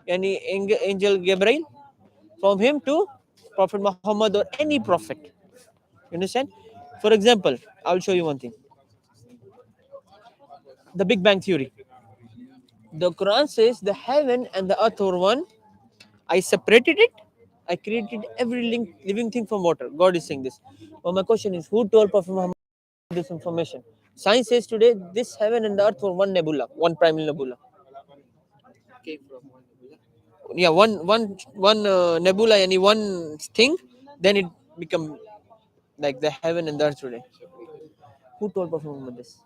Yani angel Gabriel, from him to Prophet Muhammad or any prophet. You understand? For example, I'll show you one thing. The Big Bang Theory. The Quran says the heaven and the earth were one. I separated it. I created every living thing from water. God is saying this. But my question is, who told Prophet Muhammad this information? Science says today this heaven and the earth were one nebula, one primary nebula. Yeah, one nebula, any one thing, then it become like the heaven and the earth today. Who told Prophet Muhammad this?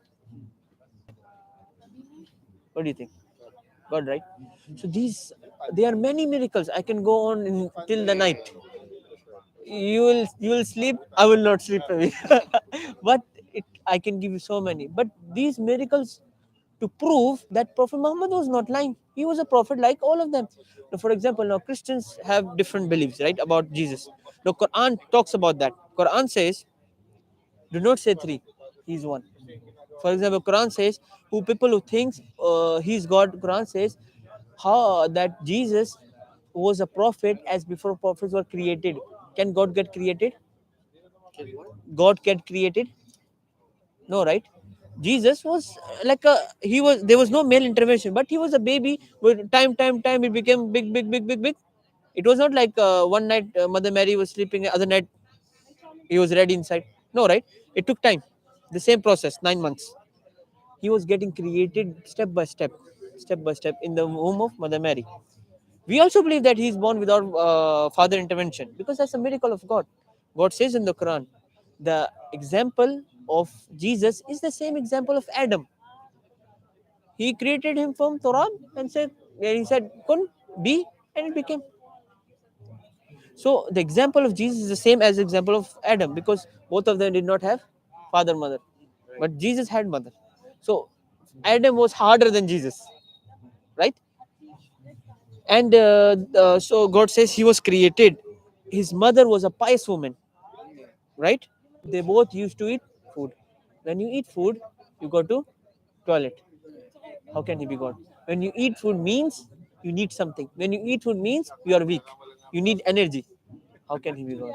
What do you think? God, right? So these, there are many miracles. I can go on till the night. You will sleep. I will not sleep. But I can give you so many. But these miracles to prove that Prophet Muhammad was not lying. He was a prophet like all of them. Now, for example, now Christians have different beliefs, right, about Jesus. The Quran talks about that. Quran says, do not say three. He's one. For example, Quran says, who people who thinks he's God. Quran says how that Jesus was a prophet as before prophets were created. Can God get created? God get created? No, right? Jesus was like a, he was, there was no male intervention, but he was a baby. With time, it became big. It was not like one night Mother Mary was sleeping, other night he was ready inside. No, right? It took time. The same process, 9 months. He was getting created step by step in the womb of Mother Mary. We also believe that he is born without father intervention because that's a miracle of God. God says in the Quran, the example of Jesus is the same example of Adam. He created him from Torah and he said, "Kun be," and it became. So the example of Jesus is the same as the example of Adam because both of them did not have father mother, but Jesus had mother. So Adam was harder than Jesus, right? And so God says he was created. His mother was a pious woman, right? They both used to eat food. When you eat food, you go to toilet. How can he be God? When you eat food means you need something. When you eat food means you are weak. You need energy. How can he be God?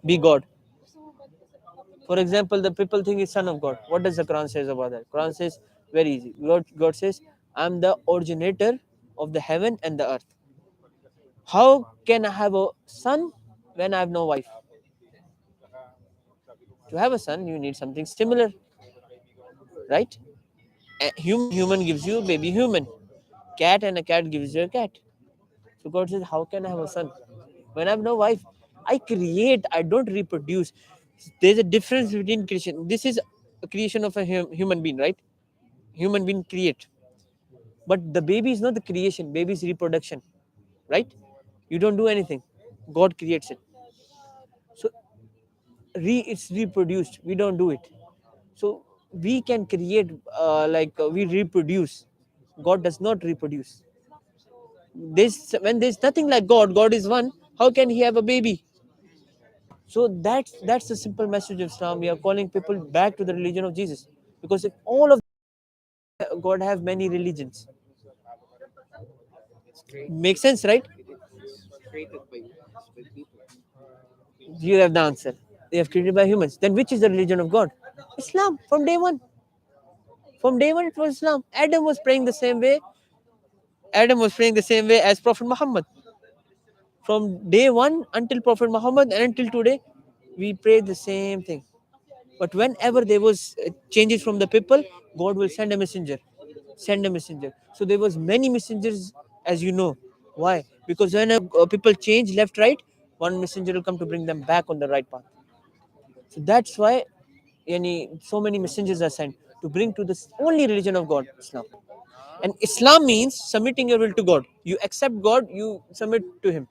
Be God. For example, the people think he's son of God. What does the Quran says about that? Quran says very easy. God says, I'm the originator of the heaven and the earth. How can I have a son when I have no wife? To have a son, you need something similar, right? A human gives you baby human. Cat and a cat gives you a cat. So God says, how can I have a son when I have no wife? I create. I don't reproduce. There's a difference between creation. This is a creation of a human being, right? Human being create, but the baby is not the creation. Baby is reproduction, right? You don't do anything. God creates it. So it's reproduced. We don't do it. So we can create, we reproduce. God does not reproduce. This when there's nothing like God. God is one. How can he have a baby? So that's the simple message of Islam. We are calling people back to the religion of Jesus, because if all of God have many religions, makes sense, right? You have the answer. They have created by humans. Then which is the religion of God? Islam. From day one. From day one, it was Islam. Adam was praying the same way as Prophet Muhammad. From day one until Prophet Muhammad and until today, we pray the same thing. But whenever there was changes from the people, God will send a messenger. Send a messenger. So there was many messengers, as you know. Why? Because when people change left, right, one messenger will come to bring them back on the right path. So that's why so many messengers are sent to bring to this only religion of God, Islam. And Islam means submitting your will to God. You accept God, you submit to Him.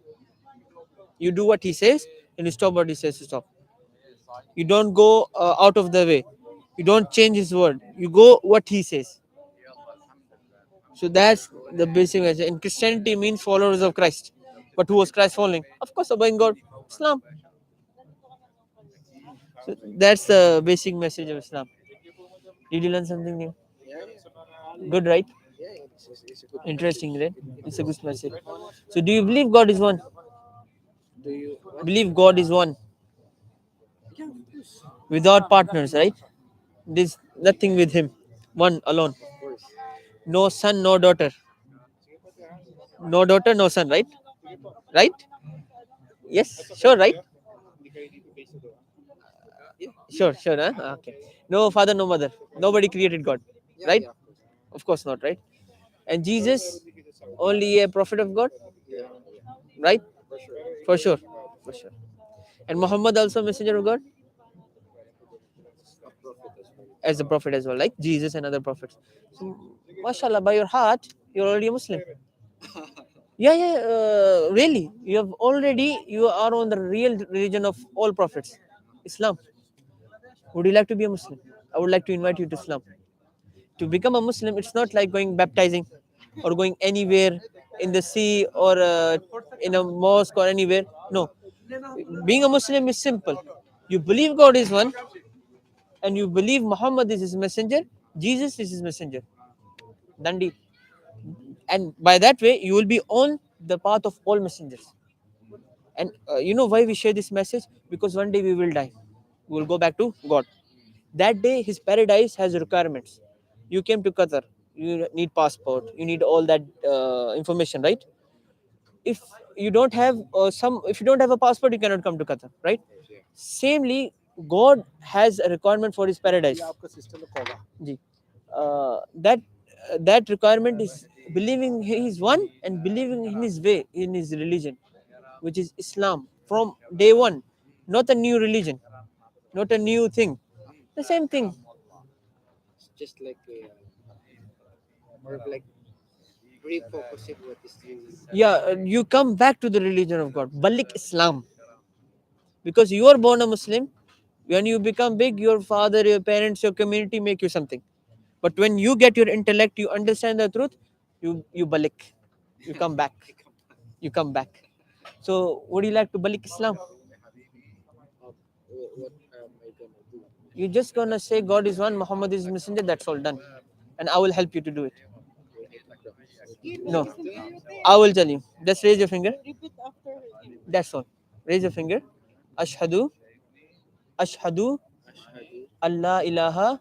You do what He says, and you stop what He says to stop. You don't go out of the way. You don't change His word. You go what He says. So that's the basic message. And Christianity means followers of Christ. But who was Christ following? Of course, obeying God. Islam. So that's the basic message of Islam. Did you learn something new? Good, right? Interesting, right? It's a good message. So, do you believe God is one? Do you what? Believe God is one Yeah, of course. without partners, right? There's nothing with Him, one alone. Of course. No son, no daughter. No daughter, no son, right? Right? Yes, sure, right? Yeah. Sure, sure. Huh? Okay. No father, no mother. Nobody created God, Yeah, right? yeah, of course. Of course not, right? And Jesus, only a prophet of God, Yeah, yeah. right? For sure. For sure, for sure. And Muhammad also messenger of God A prophet as well. as a prophet as well, like Jesus and other prophets. So, mashallah, by your heart, you're already a Muslim. Yeah, yeah, really. You are on the real religion of all prophets, Islam. Would you like to be a Muslim? I would like to invite you to Islam. To become a Muslim, it's not like going baptizing or going anywhere in the sea or in a mosque or anywhere. No, being a Muslim is simple. You believe God is one, and you believe Muhammad is his messenger, Jesus is his messenger. Dandi. And by that way, you will be on the path of all messengers. And you know why we share this message? Because one day we will die. We will go back to God. That day, His paradise has requirements. You came to Qatar. You need passport. You need all that information, right? If you don't have if you don't have a passport, you cannot come to Qatar, right? Of course, yeah. Samely, God has a requirement for His paradise. Ji. That requirement is believing He is one and believing in His way, in His religion, which is Islam from day one, not a new religion, not a new thing, the same thing. It's just like a more of like refocusing what is really. Yeah, you come back to the religion of God, Balik Islam, because you are born a Muslim. When you become big, your father, your parents, your community make you something. But when you get your intellect, you understand the truth, you balik, you come back, you come back. So, would you like to balik Islam? What am I gonna do? You're just gonna say God is one, Muhammad is messenger. That's all done, and I will help you to do it. You will help me to. Okay. No, I will tell you. Just raise your finger. That's all. Raise your finger. Ashhadu, ashhadu, Ashhadu Allah ilaha alla ilaha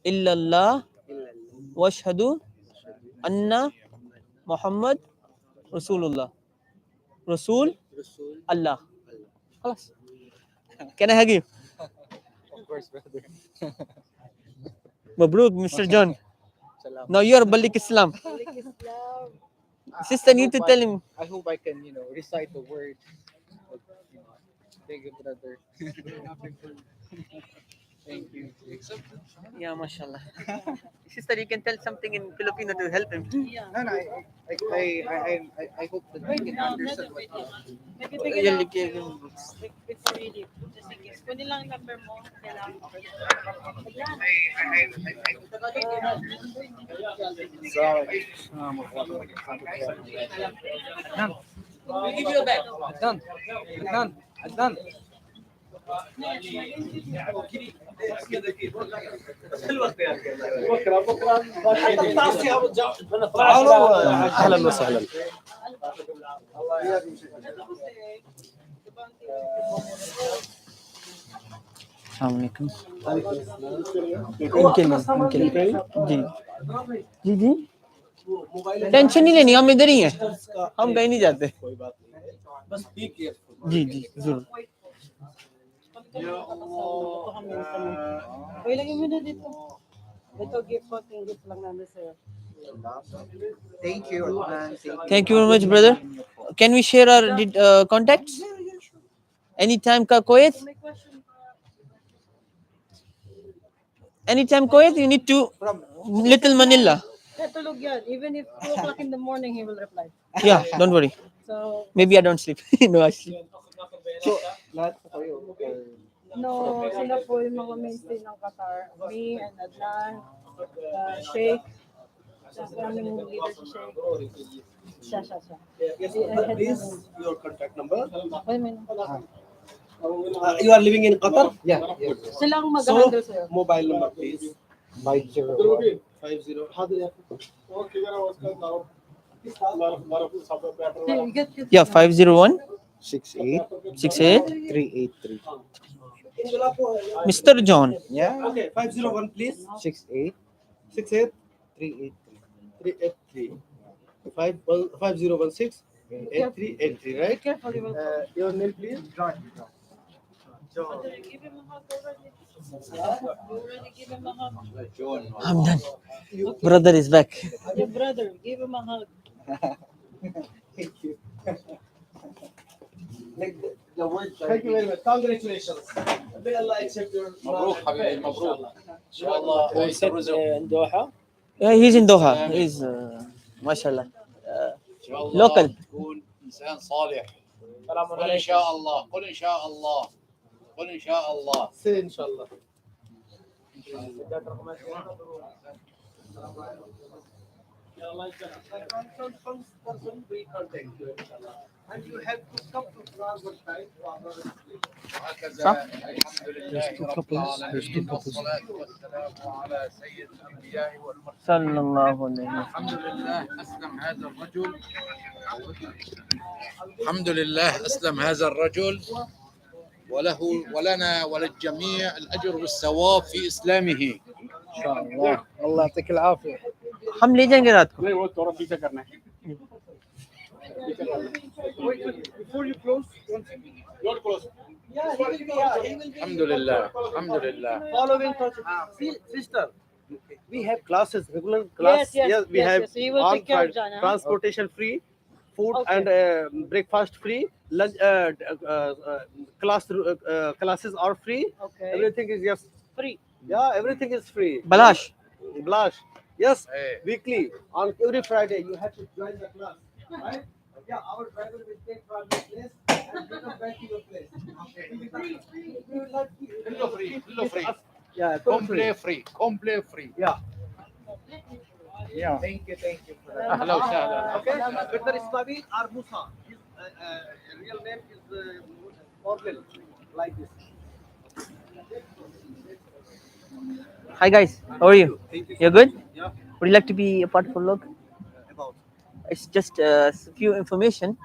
illallah illallah. washhadu Ashhadu anna anna Muhammad Rasulullah. Rasul Rasul Allah. Allah. Khalas. Can I hug you? Of course, brother. Mabruk, Mr. John. Salam. Now you are Balik Islam. Sister, I need hope to tell him. I hope I can, recite the word. But, thank you, brother. Thank you. Yeah, mashallah. Sister, you can tell something in Filipino to help him. No, no, I hope that I can understand what Yan, ligyan yung books. We give you a bag. Adnan, Adnan, Adnan. اهلا وسهلا. السلام عليكم. इनके लिए जी जी जी tension नहीं लेनी, हम इधर ही हैं, हम कहीं नहीं जाते। जी जी जरूर। Thank you, Adnan. Thank you very much, brother. Can we share our contacts? Anytime ka Kuwait? Anytime Kuwait, you need to Little Manila. Even if 2 o'clock in the morning, he will reply. Yeah, don't worry. So, Maybe I don't sleep. No, I sleep. So, lahat po kayo. no, sila po yung mga mainstay ng Qatar. Me and Adnan, Sheikh, aming leader si Sheikh. Siya. Please, your contact number. Okay, may You are living in Qatar? Yeah, yes. Sila ang So, mag-handle sa'yo. mobile number, please. 501 50. هذا يا Yeah, 501 68 68 383. Mr. John. Yeah. Okay, 501 please. 68 68 383. 383. 5016 8383, right? Careful, you will. Your name please. Give him a hug already. You already give him a hug. I'm done. Brother is back. Your brother, give him a hug. Thank you. Like the word. Thank you very much. Congratulations. May Allah accept your. مبروك حبيبي مبروك ان شاء الله هو يكثر سد رزق دوحة. Yeah, he's in Doha. He's mashallah. ان شاء الله Local. تكون انسان صالح قل ان شاء الله قل ان شاء الله قل ان شاء الله Say inshallah. And you have to come to France one time to honor this place. وهكذا الحمد لله رب العالمين والصلاة والسلام على سيد الأنبياء والمرسلين Sallallahu alayhi wa الحمد لله أسلم هذا الرجل الحمد لله أسلم هذا الرجل وله ولنا وللجميع الأجر والثواب في إسلامه إن شاء الله الله يعطيك العافية. हम ले जाएंगे रात को. Before you close, not close. Yeah, he will be. Yeah, he will be. الحمد لله الحمد لله Following see, sister, we have classes, regular class. We have He will on take care of Friday, Jana. transportation free, food Okay. and breakfast free. Lunch, classes are free. Okay. Everything is just Free. yeah, everything is free. Balash. Blush. Yes, Hey. weekly on every Friday you have to join the class, right? Yeah, our driver will take from your place and bring us back to your place. We will not keep- كله فري كله فري Yeah, كومبلي فري كومبلي فري Yeah. ثانك يو أهلا وسهلا Okay. Whether it's Nabil or Musa, his real name is Orlil, like this. Hi guys, how are you? Thank you. You're good? Yeah. Would you like to be a part of a vlog? About. It's just a few information.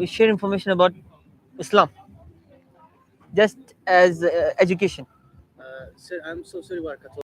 We share information about Islam, just as education. Sir, I'm so sorry, Warka.